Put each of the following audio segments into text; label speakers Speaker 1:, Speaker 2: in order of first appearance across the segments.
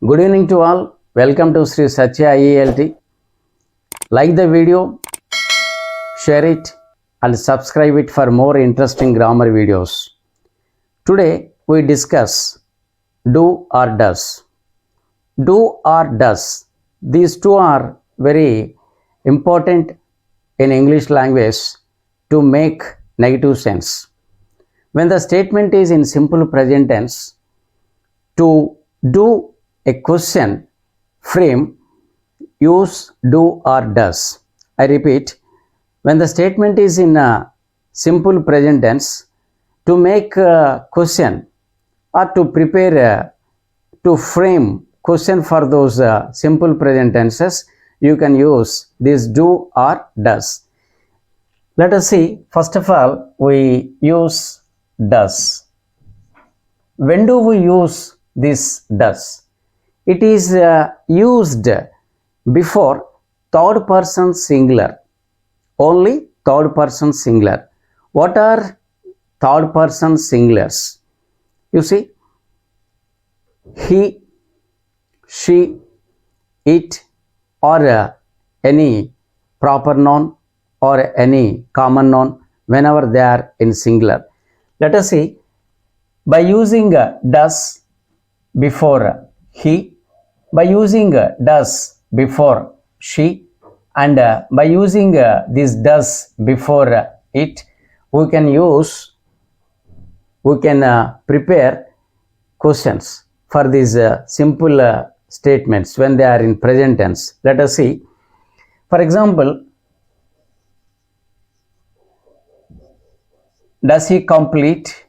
Speaker 1: Good evening to all. Welcome to Sri Satya IELT. Like the video, share it, and subscribe it for more interesting grammar videos. Today we discuss do or does. Do or does. These two are very important in English language to make negative sense. When the statement is in simple present tense, to do a question frame, use do or does. I repeat, when the statement is in a simple present tense, to make a question or to prepare to frame question for those simple present tenses, you can use this do or does. Let us see, first of all, we use does. When do we use this does? It is used before third person singular, only third person singular. What are third person singulars? You see, he, she, it, or any proper noun or any common noun whenever they are in singular. Let us see, by using does before he, by using does before she, and by using this does before it, we can prepare questions for these simple statements when they are in present tense. Let us see, for example, does he complete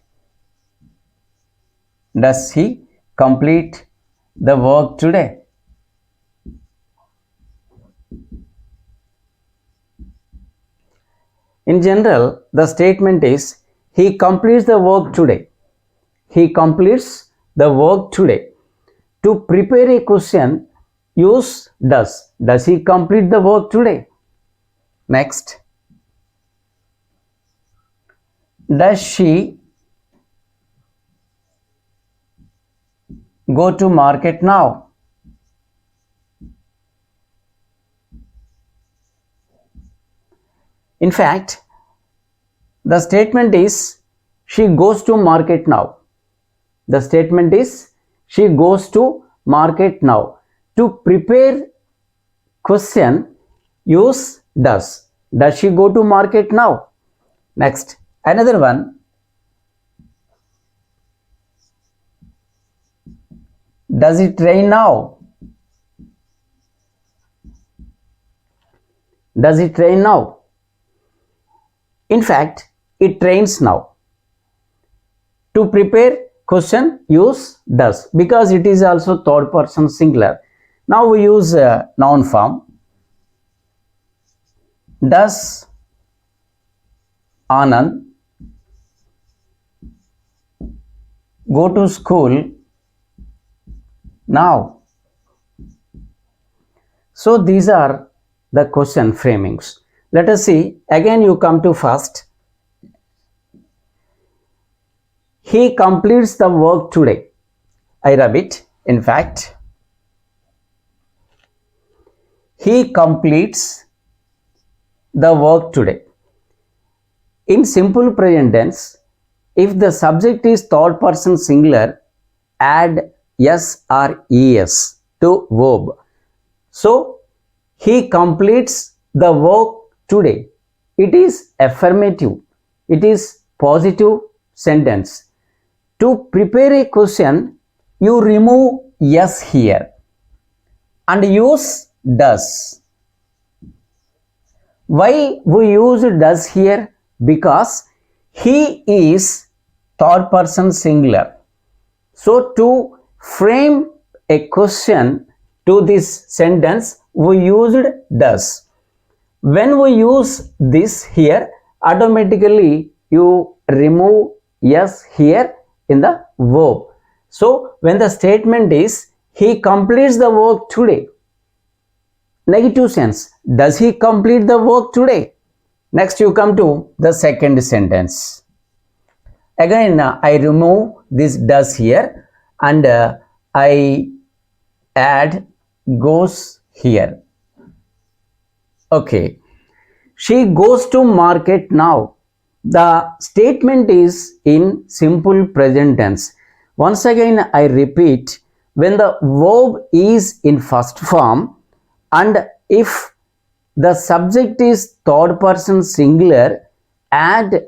Speaker 1: the work today? In general, the statement is he completes the work today. He completes the work today. To prepare a question, use does. Does he complete the work today? Next, does she go to market now? In fact, the statement is she goes to market now. The statement is she goes to market now. To prepare question, use does. Does she go to market now? Next, another one. Does it rain now? Does it rain now? In fact, it rains now. To prepare question, use does because it is also third person singular. Now we use noun form. Does Anand go to school now? So these are the question framings. Let us see, again you come to first. He completes the work today. I repeat, in fact, he completes the work today. In simple present tense, if the subject is third person singular, add s or es to verb. So, he completes the work today. It is affirmative. It is positive sentence. To prepare a question, you remove yes here and use does. Why we use does here? Because he is third person singular. So to frame a question to this sentence, we used does. When we use this here, automatically you remove yes here in the verb. So when the statement is he completes the work today, negative sense, does he complete the work today? Next you come to the second sentence. Again I remove this does here and I add goes here. Okay. She goes to market now. The statement is in simple present tense. Once again, I repeat, when the verb is in first form and if the subject is third person singular, add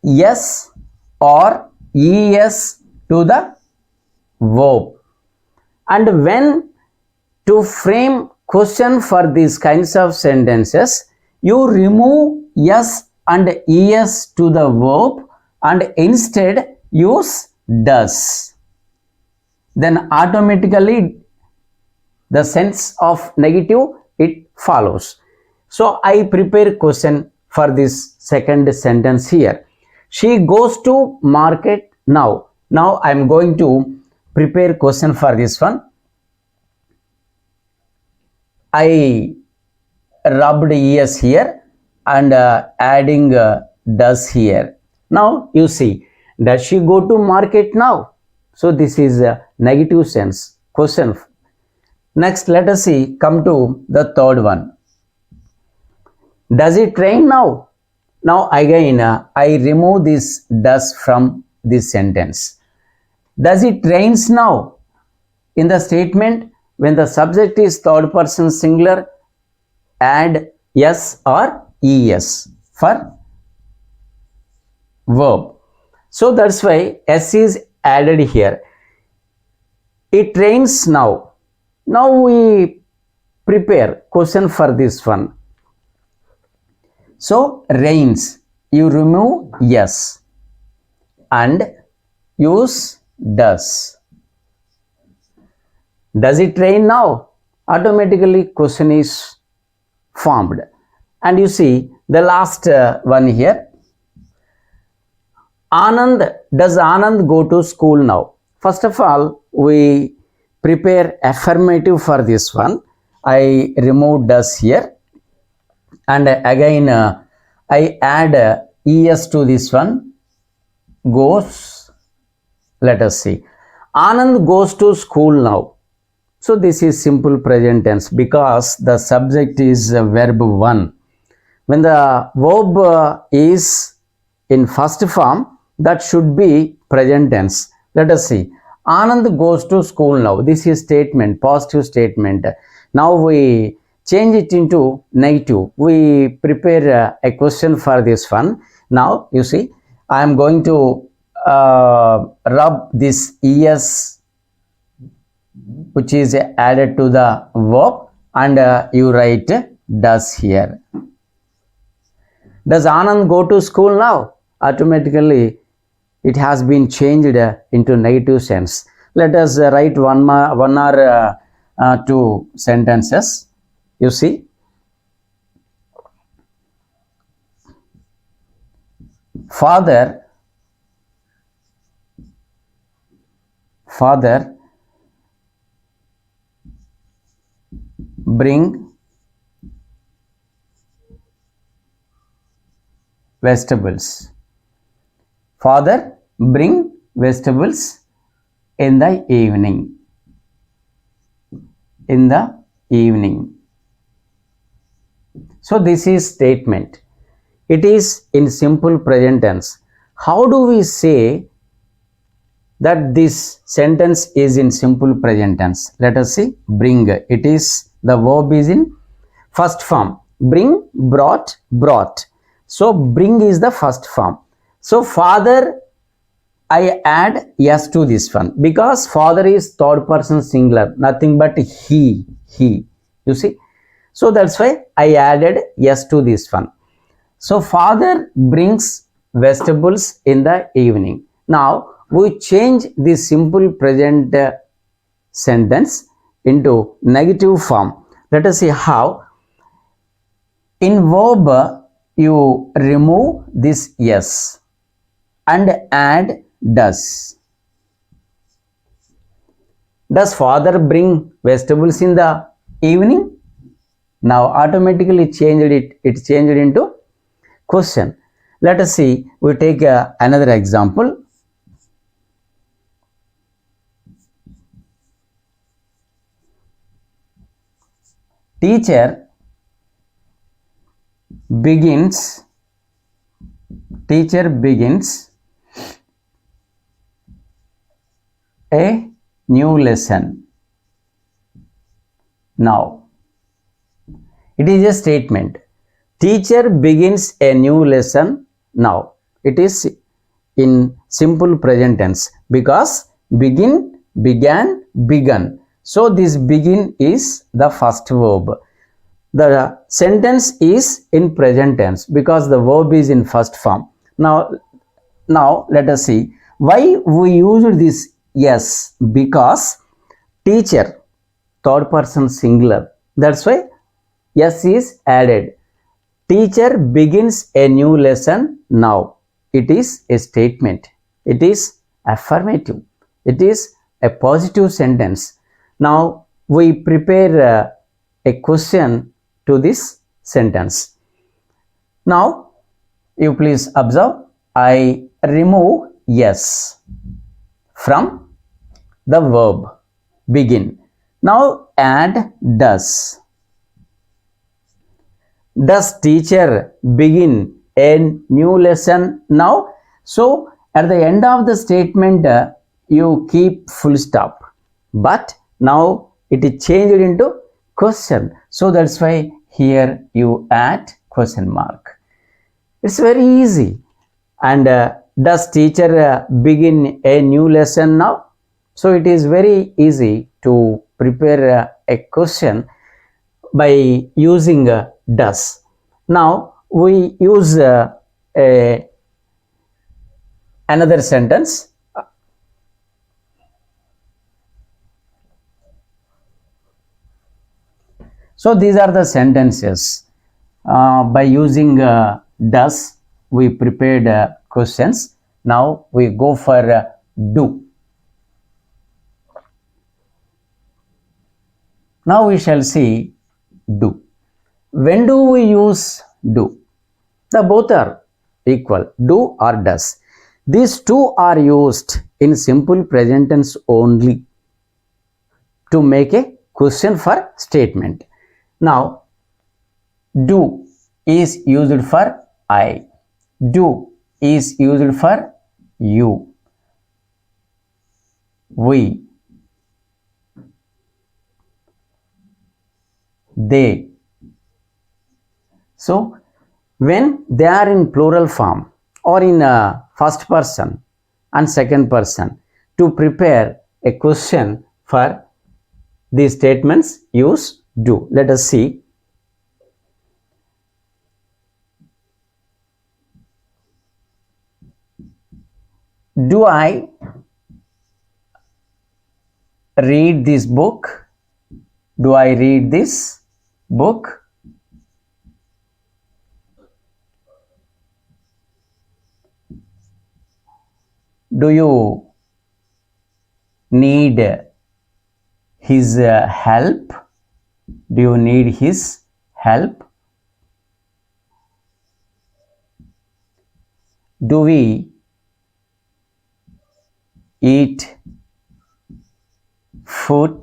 Speaker 1: s or es to the verb. And when to frame question for these kinds of sentences, you remove s and es to the verb and instead use does. Then automatically the sense of negative it follows. So I prepare question for this second sentence here. She goes to market now. Now I am going to prepare question for this one. I rubbed es here and adding does here. Now you see, does she go to market now? So this is a negative sense question. Next, let us see, come to the third one. Does it rain now? Now again I remove this does from this sentence. Does it rains now? In the statement, when the subject is third person singular, add s or es for verb. So that's why s is added here. It rains now. Now we prepare question for this one. So rains, you remove yes and use does. Does it rain now? Automatically question is formed. And you see the last one here. Anand, does Anand go to school now? First of all, we prepare affirmative for this one. I remove does here. And again, I add es to this one. Goes. Let us see. Anand goes to school now. So this is simple present tense because the subject is verb 1. When the verb is in first form, that should be present tense. Let us see. Anand goes to school now. This is statement, positive statement. Now we change it into negative. We prepare a question for this one. Now you see, I am going to rub this es which is added to the verb and you write does here. Does Anand go to school now? Automatically it has been changed into negative sense. Let us write one or two sentences. You see, father bring vegetables. Father bring vegetables in the evening. In the evening. So this is statement. It is in simple present tense. How do we say that this sentence is in simple present tense? Let us see. Bring. It is, the verb is in first form. Bring, brought, brought. So bring is the first form. So father, I add yes to this one because father is third person singular, nothing but he. You see. So that's why I added yes to this one. So father brings vegetables in the evening. Now we change the simple present sentence into negative form. Let us see how. In verb, you remove this yes and add does. Does father bring vegetables in the evening? Now automatically changed it changed into question. Let us see, we take another example. Teacher begins a new lesson now. It is a statement. Teacher begins a new lesson now. It is in simple present tense because begin, began, begun. So this begin is the first verb. The sentence is in present tense because the verb is in first form. Now let us see why we used this yes, because teacher third person singular, that's why yes is added. Teacher begins a new lesson now. It is a statement. It is affirmative. It is a positive sentence. Now we prepare a question to this sentence. Now you please observe, I remove yes from the verb begin. Now add does. Does teacher begin a new lesson now? So at the end of the statement you keep full stop, but now it is changed into question, so that's why here you add question mark. It's very easy. And does teacher begin a new lesson now? So it is very easy to prepare a question by using does. Now we use another sentence. So these are the sentences. By using does, we prepared questions. Now we go for do. Now we shall see do. When do we use do? The both are equal, do or does. These two are used in simple present tense only to make a question for statement. Now do is used for I, do is used for you, we, they. So when they are in plural form or in first person and second person, to prepare a question for these statements use do. Let us see. Do I read this book? Do I read this book? Do you need his help? Do you need his help? Do we eat food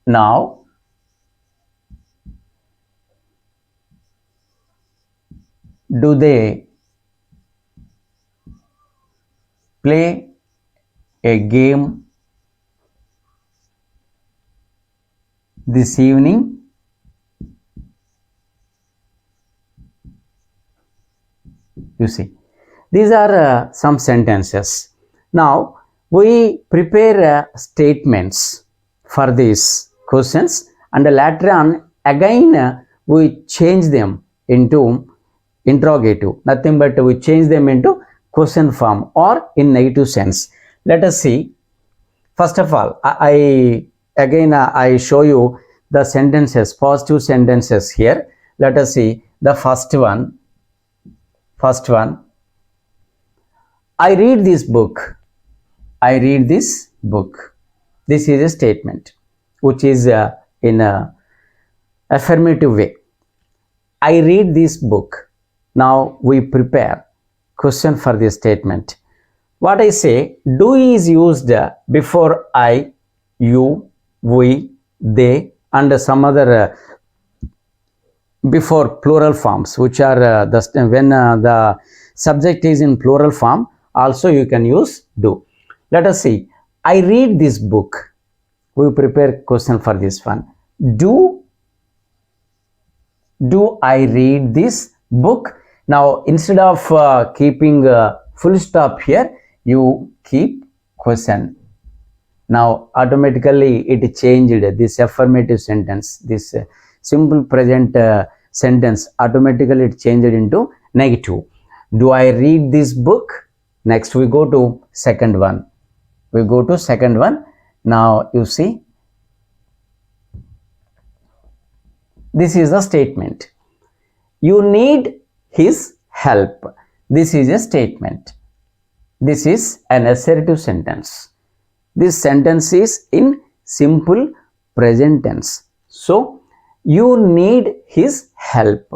Speaker 1: now? Do they play a game this evening? You see, these are some sentences. Now we prepare statements for these questions, and later on again we change them into interrogative, nothing but we change them into question form or in negative sense. Let us see. First of all, I show you the sentences, positive sentences here. Let us see the first one. I read this book. I read this book. This is a statement which is in a affirmative way. I read this book. Now we prepare question for this statement. What I say, do is used before I, you, we, they and some other before plural forms, which are when the subject is in plural form, also you can use do. Let us see. I read this book. We prepare question for this one. Do I read this book? Now instead of keeping full stop here, you keep question. Now automatically it changed this affirmative sentence, this simple present sentence, automatically it changed into negative. Do I read this book? Next we go to second one. Now you see, this is a statement. You need his help. This is a statement. This is an assertive sentence. This sentence is in simple present tense. So, you need his help.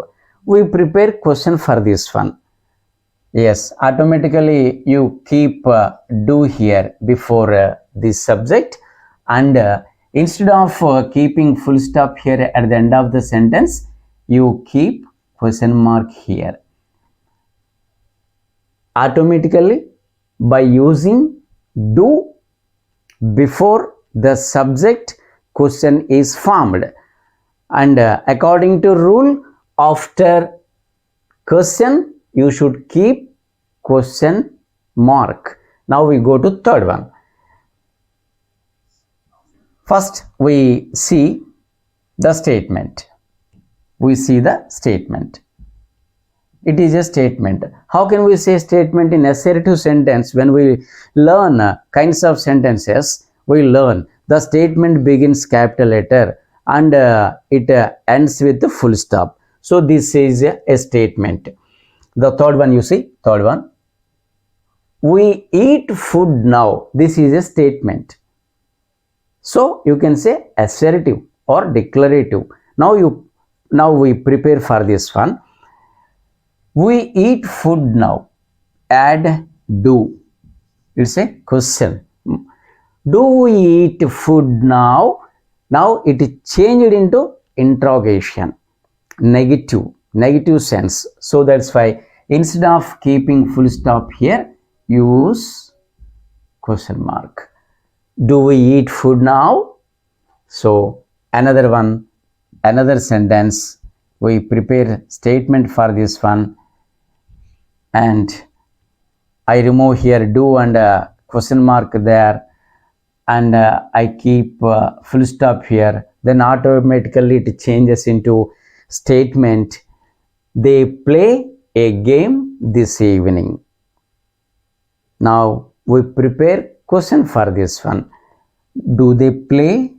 Speaker 1: We prepare question for this one. Yes, automatically you keep do here before this subject, and instead of keeping full stop here at the end of the sentence, you keep question mark here. Automatically, by using do before the subject, question is formed, and according to rule, after question you should keep question mark. Now we go to third one. First we see the statement. It is a statement. How can we say statement in assertive sentence? When we learn kinds of sentences, we learn the statement begins capital letter and it ends with the full stop. So this is a statement. The third one, you see, third one. We eat food now. This is a statement. So you can say assertive or declarative. Now we prepare for this one. We eat food now. Add do. It's a question. Do we eat food now? Now it is changed into interrogation. Negative sense. So that's why instead of keeping full stop here, use question mark. Do we eat food now? So another sentence, we prepare statement for this one, and I remove here do and question mark there, and I keep full stop here. Then automatically it changes into statement. They play a game this evening. Now we prepare question for this one. Do they play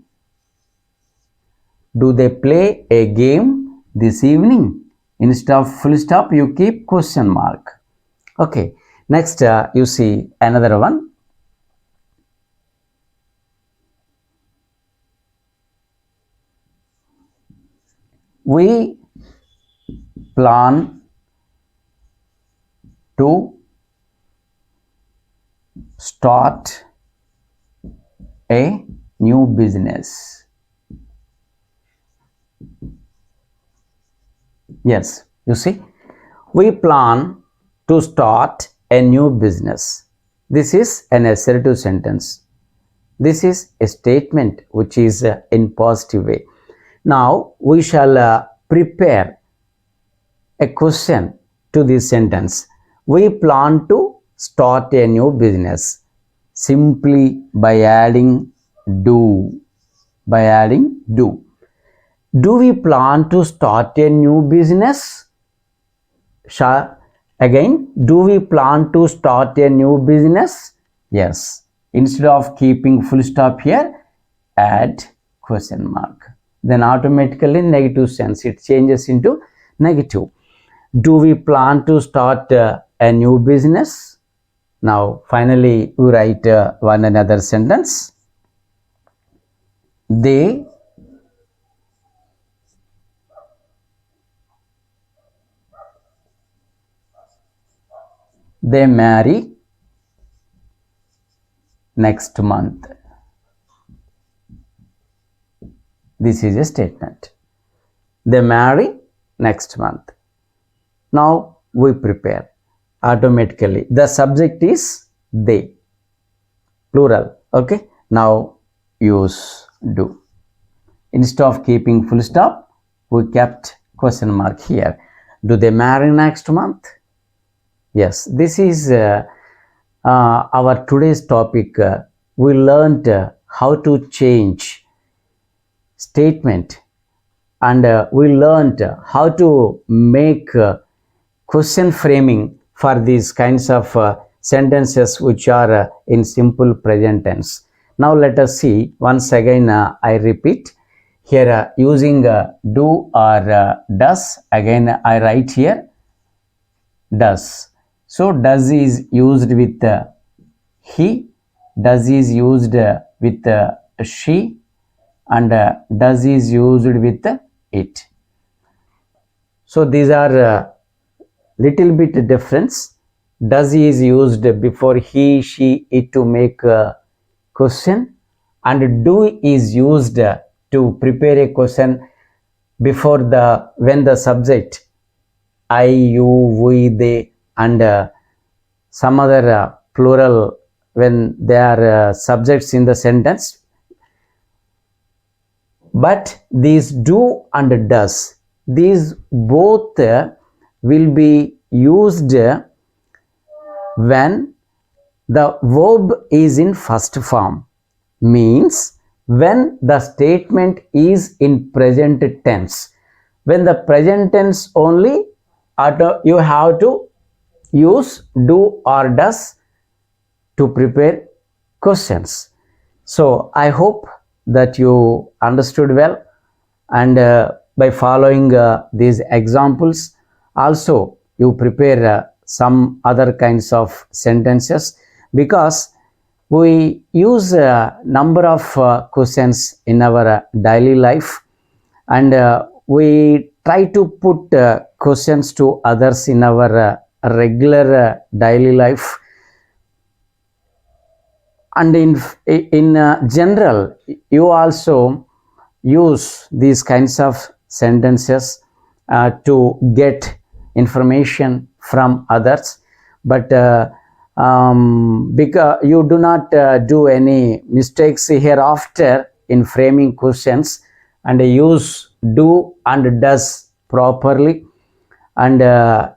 Speaker 1: a game this evening? Instead of full stop, you keep question mark. Okay, next you see another one. We plan to start a new business. Yes, you see, we plan to start a new business. This is an assertive sentence. This is a statement which is in positive way. Now we shall prepare a question to this sentence. We plan to start a new business simply by adding do. Do we plan to start a new business? Again, do we plan to start a new business? Yes. Instead of keeping full stop here, add question mark. Then automatically negative sense, it changes into negative. Do we plan to start a new business? Now finally we write one another sentence. They marry next month. This is a statement. They marry next month. Now we prepare automatically. The subject is they, plural. Okay. Now use do. Instead of keeping full stop, we kept question mark here. Do they marry next month? Yes, this is our today's topic. We learned how to change statement, and we learned how to make question framing for these kinds of sentences which are in simple present tense. Now let us see once again. I repeat here using do or does. Again I write here does. So does is used with he, does is used with she, and does is used with it. So these are little bit difference. Does is used before he, she, it to make a question, and do is used to prepare a question before the when the subject I, you, we, they, and some other plural when they are subjects in the sentence. But these do and does, these both will be used when the verb is in first form, means when the statement is in present tense. When the present tense only, you have to use do or does to prepare questions. So I hope that you understood well, and by following these examples also you prepare some other kinds of sentences, because we use a number of questions in our daily life, and we try to put questions to others in our regular daily life. And in general you also use these kinds of sentences to get information from others, but because you do not do any mistakes hereafter in framing questions, and use do and does properly, and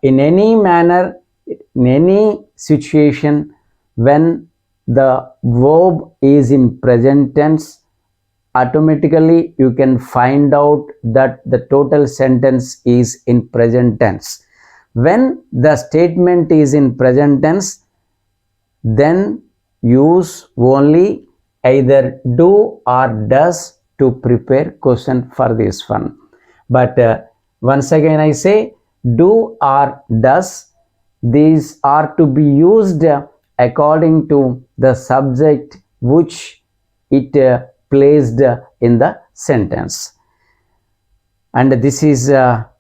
Speaker 1: in any manner, in any situation, when the verb is in present tense, automatically you can find out that the total sentence is in present tense. When the statement is in present tense, then use only either do or does to prepare question for this one. But once again I say, do or does, these are to be used according to the subject which it placed in the sentence. And this is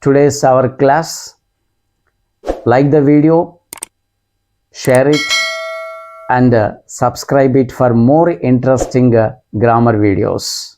Speaker 1: today's our class. Like the video, share it, and subscribe it for more interesting grammar videos.